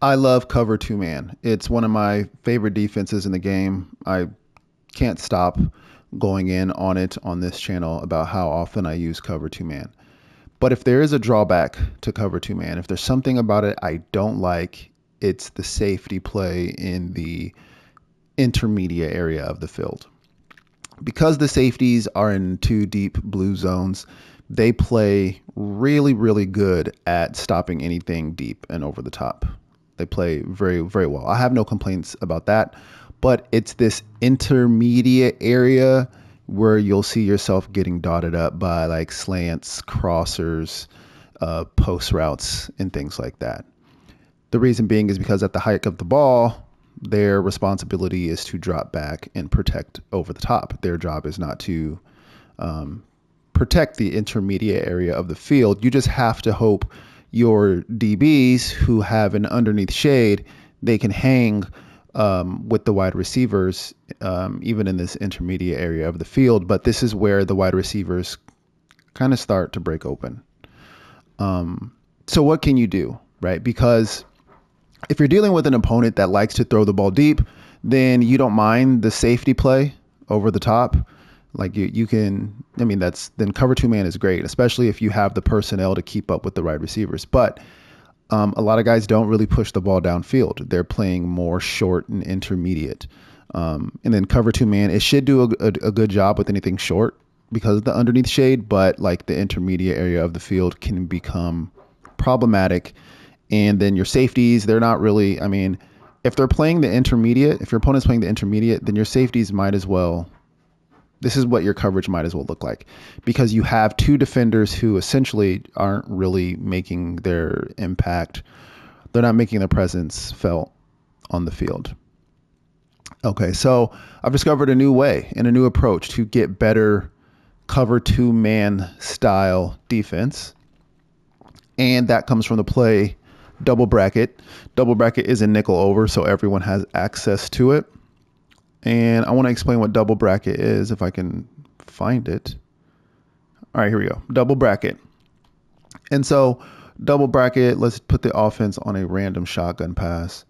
I love cover two man. It's one of my favorite defenses in the game. I can't stop going in on it on this channel about how often I use cover two man. But if there is a drawback to cover two man, if there's something about it I don't like, it's the safety play in the intermediate area of the field. Because the safeties are in two deep blue zones, they play really, really good at stopping anything deep and over the top. They play very, very well. I have no complaints about that, but it's this intermediate area where you'll see yourself getting dotted up by like slants, crossers, post routes, and things like that. The reason being is because at the height of the ball, their responsibility is to drop back and protect over the top. Their job is not to protect the intermediate area of the field. You just have to hope your DBs who have an underneath shade, they can hang with the wide receivers, even in this intermediate area of the field. But this is where the wide receivers kind of start to break open. So what can you do, right? Because if you're dealing with an opponent that likes to throw the ball deep, then you don't mind the safety play over the top. Like you can, then cover two man is great, especially if you have the personnel to keep up with the wide receivers. But a lot of guys don't really push the ball downfield. They're playing more short and intermediate. And then cover two man, it should do a good job with anything short because of the underneath shade, but like the intermediate area of the field can become problematic. And then your safeties, they're not really, if they're playing the intermediate, if your opponent's playing the intermediate, then your safeties might as well, this is what your coverage might as well look like, because you have two defenders who essentially aren't really making their impact. They're not making their presence felt on the field. Okay, so I've discovered a new way and a new approach to get better cover two man style defense. And that comes from the play double bracket. Double bracket is a nickel over, so everyone has access to it. And I want to explain what double bracket is if I can find it. All right, here we go. Double bracket. And so double bracket, let's put the offense on a random shotgun pass.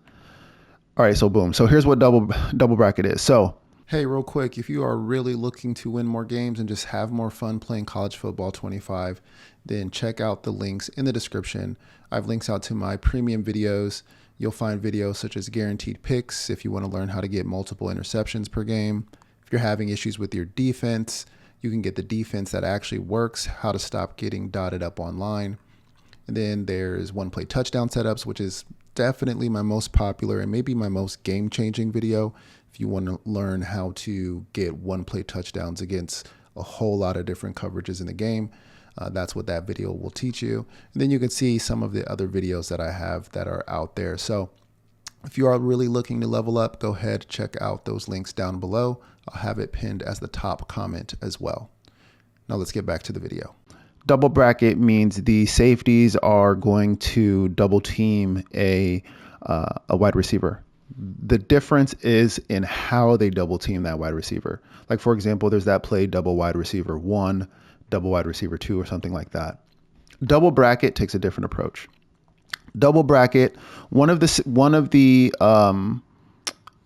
All right, so boom. So here's what double bracket is. So, hey, real quick, if you are really looking to win more games and just have more fun playing College Football 25, then check out the links in the description. I have links out to my premium videos. You'll find videos such as guaranteed picks if you want to learn how to get multiple interceptions per game. If you're having issues with your defense, you can get the defense that actually works, how to stop getting dotted up online. And then there's one play touchdown setups, which is definitely my most popular and maybe my most game-changing video. If you want to learn how to get one play touchdowns against a whole lot of different coverages in the game, that's what that video will teach you. And then you can see some of the other videos that I have that are out there. So if you are really looking to level up, go ahead, check out those links down below. I'll have it pinned as the top comment as well. Now let's get back to the video. Double bracket means the safeties are going to double team a wide receiver. The difference is in how they double team that wide receiver. Like, for example, there's that play double wide receiver 1, double wide receiver 2, or something like that. Double bracket takes a different approach. Double bracket, one of the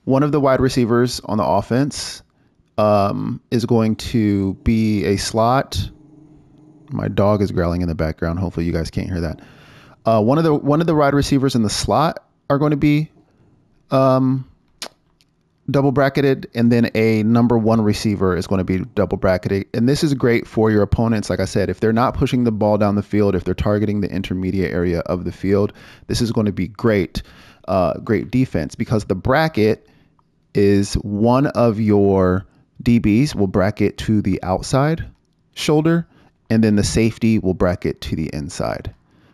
wide receivers on the offense is going to be a slot. My dog is growling in the background. Hopefully you guys can't hear that. One of the wide receivers in the slot are going to be double bracketed, and then a number one receiver is going to be double bracketed. And this is great for your opponents. Like I said, if they're not pushing the ball down the field, if they're targeting the intermediate area of the field, this is going to be great defense, because the bracket is one of your DBs will bracket to the outside shoulder, and then the safety will bracket to the inside.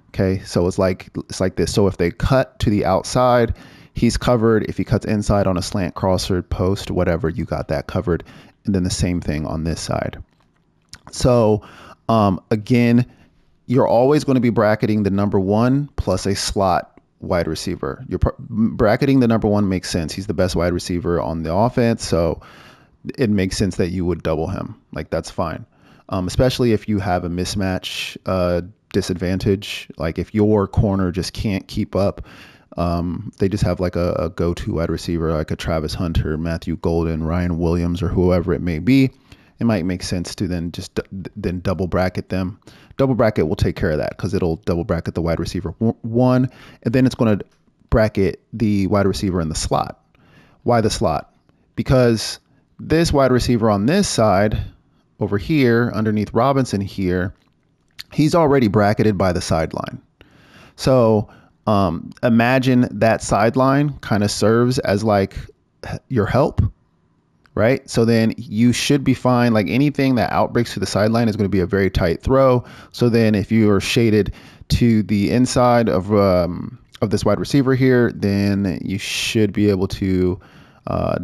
Okay, so it's like this. So if they cut to the outside, he's covered. If he cuts inside on a slant, crosser, post, whatever, you got that covered. And then the same thing on this side. So again, you're always going to be bracketing the number one plus a slot wide receiver. You're bracketing the number one makes sense. He's the best wide receiver on the offense, so it makes sense that you would double him. Like, that's fine. Especially if you have a mismatch disadvantage. Like if your corner just can't keep up They just have like a go-to wide receiver, like a Travis Hunter, Matthew Golden, Ryan Williams, or whoever it may be. It might make sense to then just then double bracket them. Double bracket will take care of that because it'll double bracket the wide receiver one, and then it's going to bracket the wide receiver in the slot. Why the slot? Because this wide receiver on this side over here, underneath Robinson here, he's already bracketed by the sideline. So imagine that sideline kind of serves as like your help, right? So then you should be fine. Like anything that outbreaks to the sideline is going to be a very tight throw. So then if you are shaded to the inside of this wide receiver here, then you should be able to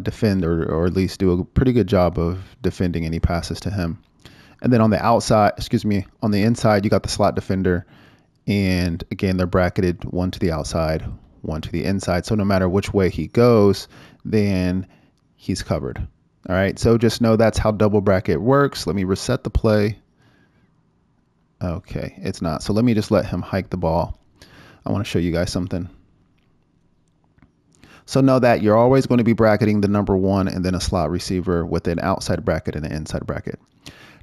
defend or at least do a pretty good job of defending any passes to him. And then on the outside, on the inside, you got the slot defender. And again, they're bracketed one to the outside, one to the inside. So no matter which way he goes, then he's covered. All right. So just know that's how double bracket works. Let me reset the play. Okay, it's not. So let me just let him hike the ball. I want to show you guys something. So know that you're always going to be bracketing the number one and then a slot receiver with an outside bracket and an inside bracket.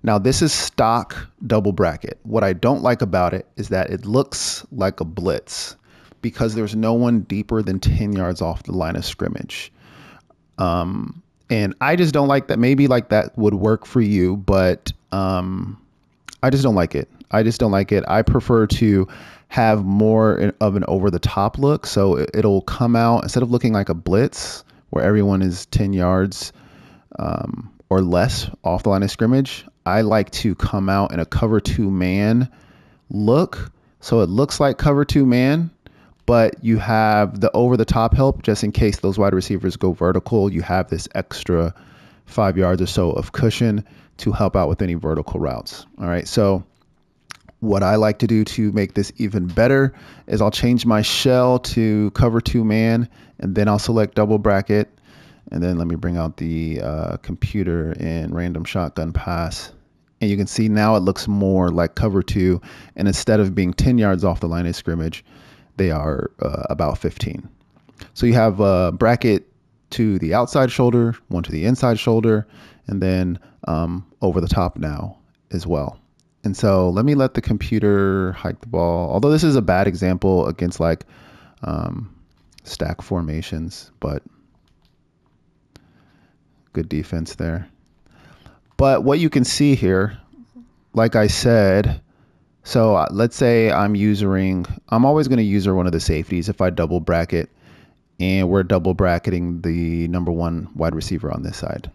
Now this is stock double bracket. What I don't like about it is that it looks like a blitz because there's no one deeper than 10 yards off the line of scrimmage. And I just don't like that. Maybe like that would work for you, but I just don't like it. I prefer to have more of an over the top look. So it'll come out instead of looking like a blitz where everyone is 10 yards or less off the line of scrimmage. I like to come out in a cover two man look. So it looks like cover two man, but you have the over the top help just in case those wide receivers go vertical. You have this extra 5 yards or so of cushion to help out with any vertical routes. All right. So what I like to do to make this even better is I'll change my shell to cover two man, and then I'll select double bracket. And then let me bring out the computer in random shotgun pass. And you can see now it looks more like cover two. And instead of being 10 yards off the line of scrimmage, they are about 15. So you have a bracket to the outside shoulder, one to the inside shoulder, and then over the top now as well. And so let me let the computer hike the ball. Although this is a bad example against like stack formations, but good defense there. But what you can see here, like I said, so let's say I'm always going to user one of the safeties if I double bracket, and we're double bracketing the number one wide receiver on this side.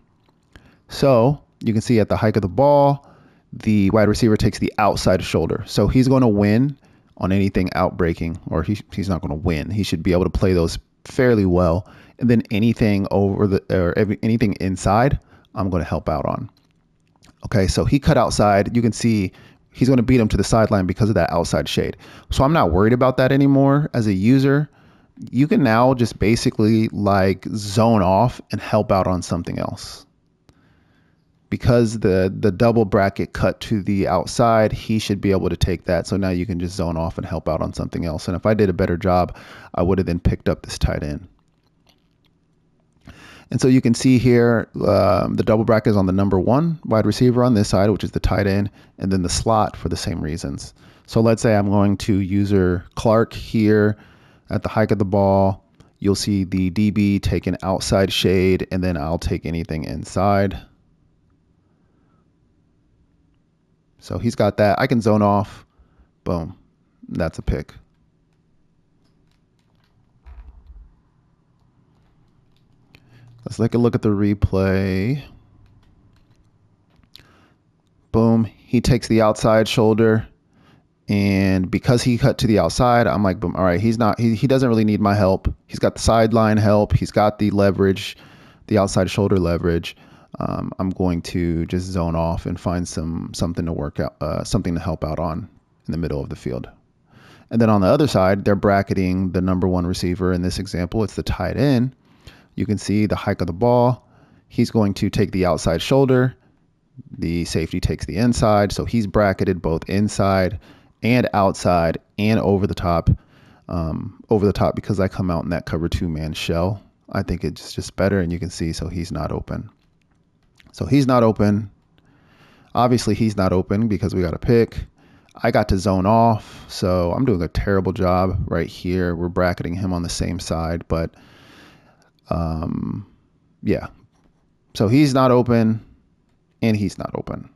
So you can see at the hike of the ball, the wide receiver takes the outside shoulder. So he's going to win on anything outbreaking, or he's not going to win. He should be able to play those fairly well. And then anything anything inside, I'm going to help out on. Okay, so he cut outside. You can see he's going to beat him to the sideline because of that outside shade. So I'm not worried about that anymore as a user. You can now just basically like zone off and help out on something else. Because the double bracket cut to the outside, he should be able to take that. So now you can just zone off and help out on something else. And if I did a better job, I would have then picked up this tight end. And so you can see here, the double bracket is on the number one wide receiver on this side, which is the tight end, and then the slot for the same reasons. So let's say I'm going to user Clark here at the hike of the ball. You'll see the DB take an outside shade, and then I'll take anything inside. So he's got that. I can zone off. Boom. That's a pick. Let's take a look at the replay. Boom. He takes the outside shoulder. And because he cut to the outside, I'm like, boom. All right. He doesn't really need my help. He's got the sideline help. He's got the leverage, the outside shoulder leverage. I'm going to just zone off and find something to work out, something to help out on in the middle of the field. And then on the other side, they're bracketing the number one receiver. In this example, it's the tight end. You can see the hike of the ball. He's going to take the outside shoulder. The safety takes the inside. So he's bracketed both inside and outside and over the top. over the top because I come out in that cover 2-man shell. I think it's just better, and you can see, so he's not open. So he's not open. Obviously, he's not open because we got a pick. I got to zone off, so I'm doing a terrible job right here. We're bracketing him on the same side, but yeah. So he's not open, and he's not open.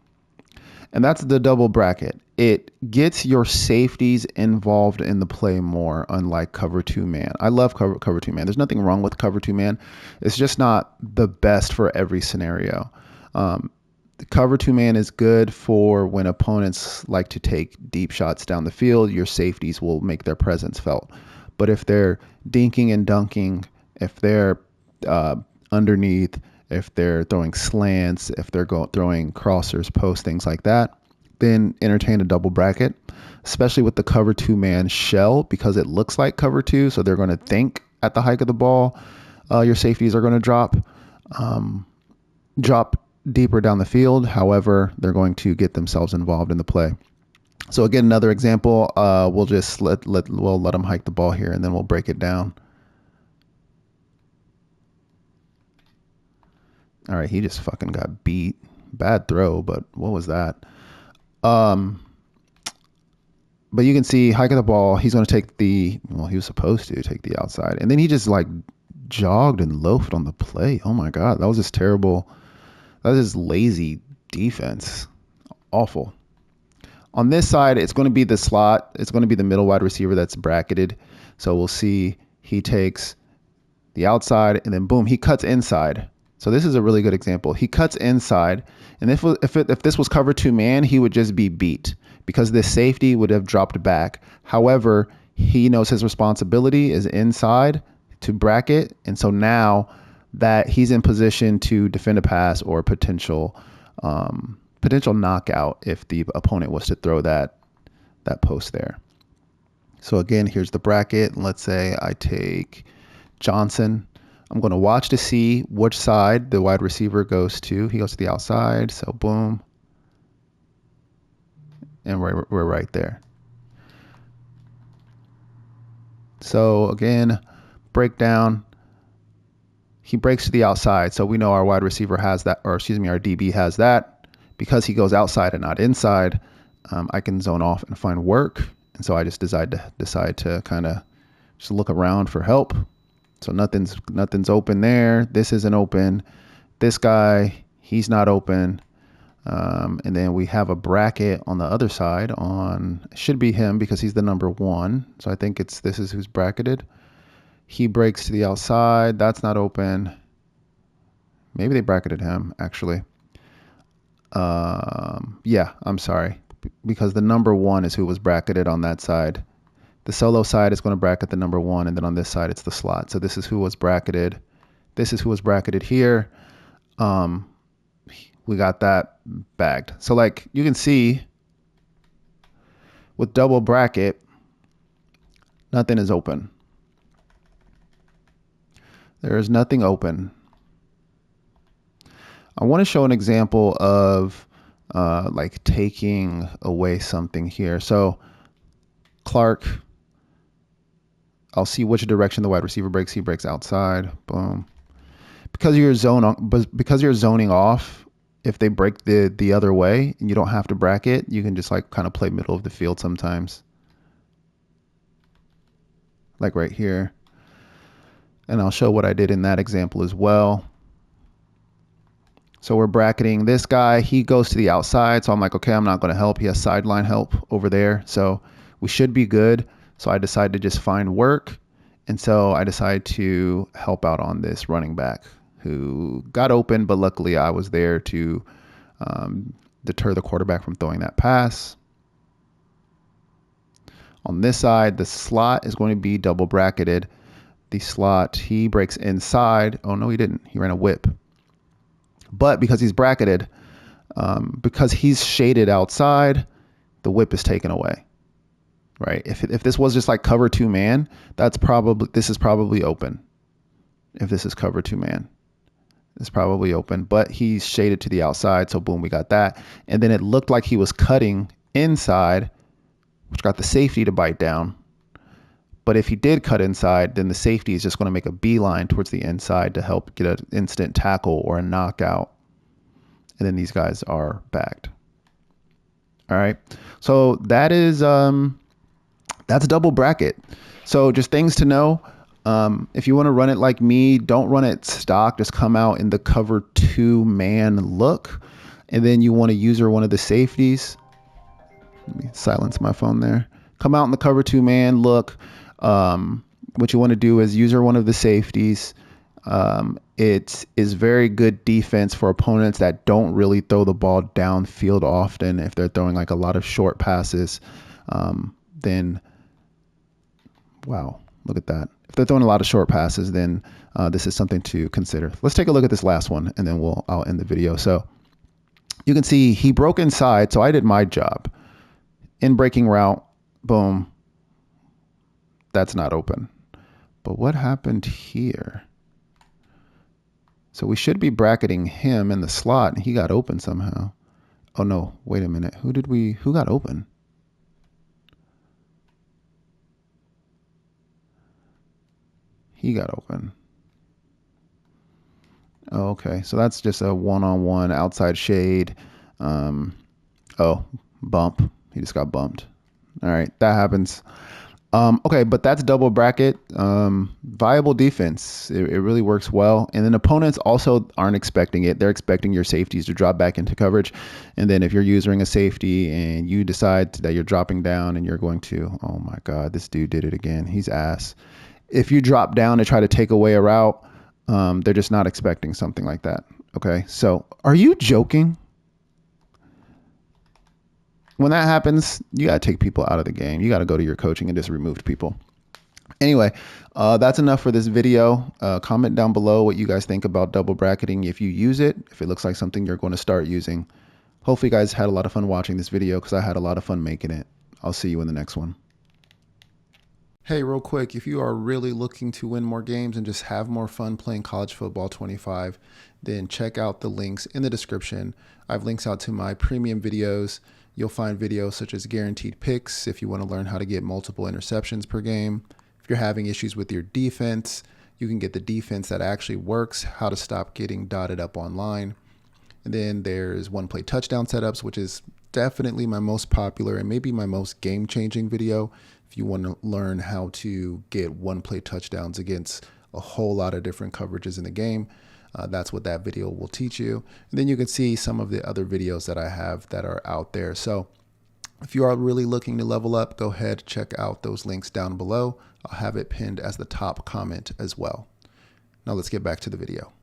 And that's the double bracket. It gets your safeties involved in the play more, unlike cover 2-man. I love cover 2-man. There's nothing wrong with cover 2-man. It's just not the best for every scenario. The cover 2-man is good for when opponents like to take deep shots down the field. Your safeties will make their presence felt. But if they're dinking and dunking, if they're underneath, if they're throwing slants, if they're throwing crossers, posts, things like that, then entertain a double bracket, especially with the cover 2-man shell, because it looks like cover 2. So they're going to think at the hike of the ball, your safeties are going to drop deeper down the field. However, they're going to get themselves involved in the play. So again, another example, we'll just let them hike the ball here, and then we'll break it down. All right, he just fucking got beat. Bad throw, but what was that? But you can see hike of the ball. He's going to take he was supposed to take the outside, and then he just like jogged and loafed on the play. Oh my God, that was just terrible. That is lazy defense. Awful. On this side, it's going to be the slot. It's going to be the middle wide receiver that's bracketed. So we'll see he takes the outside, and then boom, he cuts inside. So this is a really good example. He cuts inside, and if this was cover 2-man, he would just be beat because this safety would have dropped back. However, he knows his responsibility is inside to bracket, and so now that he's in position to defend a pass or potential knockout if the opponent was to throw that post there. So again, here's the bracket. Let's say I take Johnson. I'm going to watch to see which side the wide receiver goes to. He goes to the outside, so boom. And we're right there. So again, breakdown. He breaks to the outside, so we know our wide receiver has that, or excuse me, our DB has that. Because he goes outside and not inside, I can zone off and find work. And so I just decide to kind of just look around for help. So nothing's open there. This isn't open. This guy, he's not open. And then we have a bracket on the other side should be him because he's the number 1. So I think this is who's bracketed. He breaks to the outside. That's not open. Maybe they bracketed him, actually. Yeah, I'm sorry. Because the number 1 is who was bracketed on that side. The solo side is going to bracket the number 1, and then on this side, it's the slot. So this is who was bracketed. This is who was bracketed here. We got that bagged. So like you can see with double bracket, nothing is open. There is nothing open. I want to show an example of like taking away something here. So Clark, I'll see which direction the wide receiver breaks. He breaks outside. Boom. Because you're zoning off, if they break the other way and you don't have to bracket, you can just like kind of play middle of the field sometimes. Like right here. And I'll show what I did in that example as well. So we're bracketing this guy. He goes to the outside. So I'm like, okay, I'm not going to help. He has sideline help over there. So we should be good. So I decided to just find work. And so I decided to help out on this running back who got open, but luckily I was there to deter the quarterback from throwing that pass. On this side, the slot is going to be double bracketed. The slot, he breaks inside. Oh, no, he didn't. He ran a whip. But because he's bracketed, because he's shaded outside, the whip is taken away. Right? If this was just like cover 2-man, this is probably open. If this is cover 2-man, it's probably open. But he's shaded to the outside, so boom, we got that. And then it looked like he was cutting inside, which got the safety to bite down. But if he did cut inside, then the safety is just going to make a beeline towards the inside to help get an instant tackle or a knockout. And then these guys are bagged. All right. So that is that's double bracket. So just things to know. If you want to run it like me, don't run it stock. Just come out in the cover 2 man look. And then you want to user one of the safeties. Let me silence my phone there. Come out in the cover 2 man look. What you want to do is user one of the safeties. It is very good defense for opponents that don't really throw the ball downfield often. If they're throwing like a lot of short passes, then wow, look at that. If they're throwing a lot of short passes, then this is something to consider. Let's take a look at this last one, and then I'll end the video. So you can see he broke inside, so I did my job. In breaking route, boom, that's not open. But what happened here? So we should be bracketing him in the slot, and he got open somehow. Oh no, wait a minute. Who got open? He got open. Oh, okay, so that's just a one-on-one outside shade. Oh, bump. He just got bumped. All right, that happens. Okay, but that's double bracket. Viable defense. It really works well. And then opponents also aren't expecting it. They're expecting your safeties to drop back into coverage. And then if you're using a safety and you decide that you're dropping down and you're going to, oh my God, this dude did it again. He's ass. If you drop down to try to take away a route, they're just not expecting something like that. Okay, so are you joking? When that happens, you got to take people out of the game. You got to go to your coaching and just remove people. Anyway, that's enough for this video. Comment down below what you guys think about double bracketing. If you use it, if it looks like something you're going to start using. Hopefully you guys had a lot of fun watching this video because I had a lot of fun making it. I'll see you in the next one. Hey, real quick, if you are really looking to win more games and just have more fun playing College Football 25, then check out the links in the description. I have links out to my premium videos. You'll find videos such as guaranteed picks if you want to learn how to get multiple interceptions per game. If you're having issues with your defense, you can get the defense that actually works, how to stop getting dotted up online. And then there's one play touchdown setups, which is definitely my most popular and maybe my most game-changing video. If you want to learn how to get one play touchdowns against a whole lot of different coverages in the game, that's what that video will teach you. And then you can see some of the other videos that I have that are out there. So if you are really looking to level up, go ahead, check out those links down below. I'll have it pinned as the top comment as well. Now let's get back to the video.